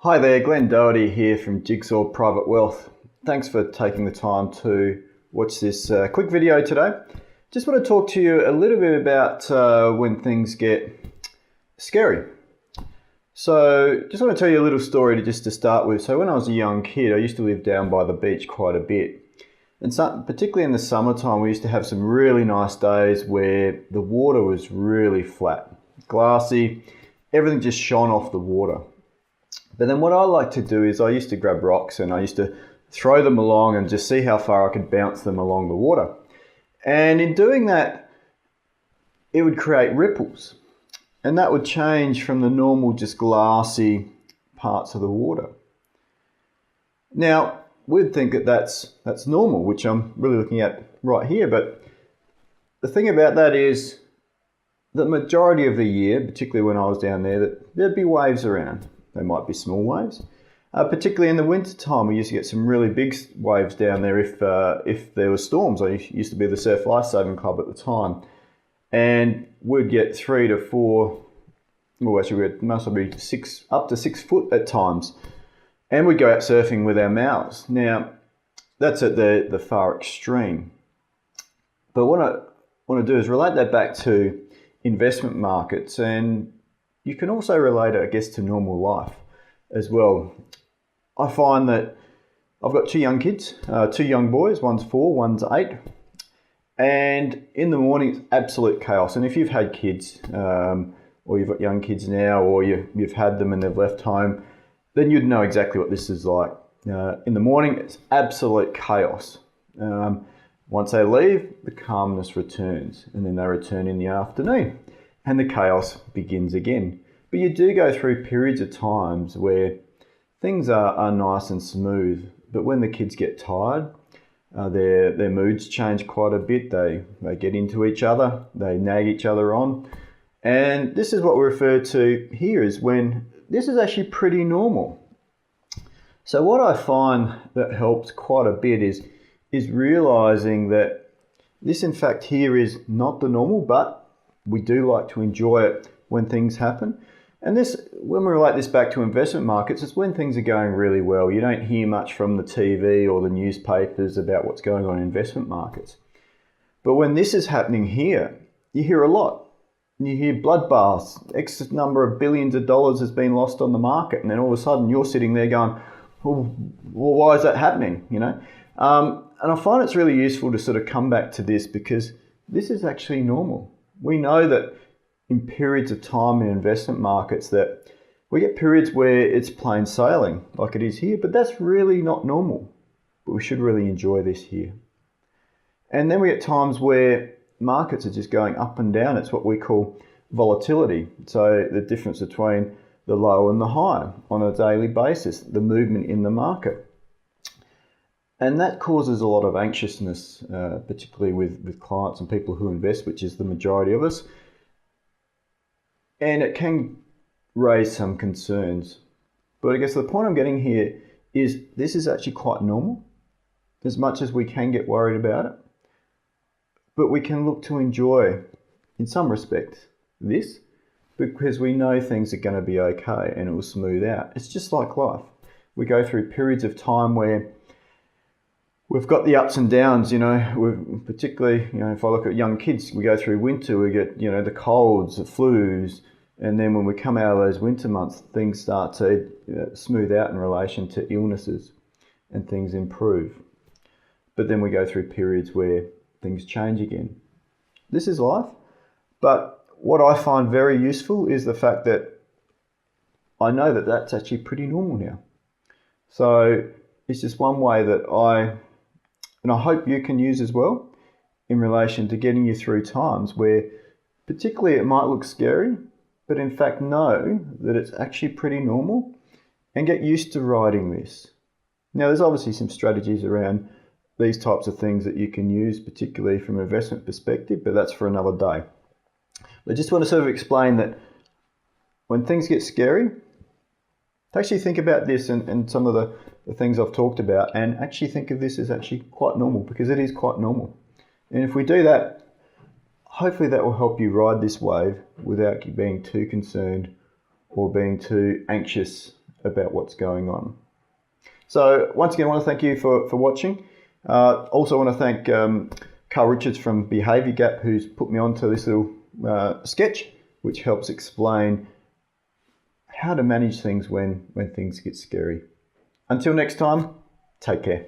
Hi there, Glenn Doherty here from Jigsaw Private Wealth. Thanks for taking the time to watch this quick video today. Just want to talk to you a little bit about when things get scary. So just want to tell you a little story just to start with. So when I was a young kid, I used to live down by the beach quite a bit. And particularly in the summertime, we used to have some really nice days where the water was really flat, glassy, everything just shone off the water. But then what I like to do is I used to grab rocks and I used to throw them along and just see how far I could bounce them along the water. And in doing that, it would create ripples. And that would change from the normal just glassy parts of the water. Now, we'd think that that's normal, which I'm really looking at right here. But the thing about that is the majority of the year, particularly when I was down there, that there'd be waves around. They might be small waves. Particularly in the winter time, we used to get some really big waves down there if there were storms. I used to be the Surf Lifesaving Club at the time. And we'd get 3 to 4, well actually we must be up to 6 foot at times. And we'd go out surfing with our mouths. Now, that's at the far extreme. But what I want to do is relate that back to investment markets, and you can also relate it, I guess, to normal life as well. I find that I've got 2 young kids, 2 young boys, one's 4, one's 8. And in the morning, it's absolute chaos. And if you've had kids, or you've got young kids now, or you've had them and they've left home, then you'd know exactly what this is like. In the morning, it's absolute chaos. Once they leave, the calmness returns, and then they return in the afternoon, and the chaos begins again. But you do go through periods of times where things are nice and smooth, but when the kids get tired, their moods change quite a bit. They get into each other, they nag each other on. And this is what we refer to here is when this is actually pretty normal. So what I find that helps quite a bit is realizing that this in fact here is not the normal, but we do like to enjoy it when things happen. And this, when we relate this back to investment markets, it's when things are going really well. You don't hear much from the TV or the newspapers about what's going on in investment markets. But when this is happening here, you hear a lot. You hear bloodbaths, X number of billions of dollars has been lost on the market. And then all of a sudden you're sitting there going, well, why is that happening? You know? And I find it's really useful to sort of come back to this because this is actually normal. We know that in periods of time in investment markets that we get periods where it's plain sailing like it is here, but that's really not normal. But we should really enjoy this here. And then we get times where markets are just going up and down. It's what we call volatility. So the difference between the low and the high on a daily basis, the movement in the market. And that causes a lot of anxiousness, particularly with clients and people who invest, which is the majority of us. And it can raise some concerns. But I guess the point I'm getting here is this is actually quite normal, as much as we can get worried about it. But we can look to enjoy, in some respects, this, because we know things are going to be okay and it will smooth out. It's just like life. We go through periods of time where we've got the ups and downs, particularly, if I look at young kids, we go through winter, we get, the colds, the flus, and then when we come out of those winter months, things start to smooth out in relation to illnesses and things improve. But then we go through periods where things change again. This is life, but what I find very useful is the fact that I know that that's actually pretty normal now. So it's just one way that I hope you can use as well in relation to getting you through times where particularly it might look scary, but in fact know that it's actually pretty normal and get used to riding this. Now there's obviously some strategies around these types of things that you can use, particularly from an investment perspective, but that's for another day. I just want to sort of explain that when things get scary, actually think about this and some of the things I've talked about, and actually think of this as actually quite normal, because it is quite normal. And if we do that, hopefully that will help you ride this wave without you being too concerned or being too anxious about what's going on. So once again, I want to thank you for watching. Also want to thank Carl Richards from Behaviour Gap, who's put me onto this little sketch, which helps explain how to manage things when things get scary. Until next time, take care.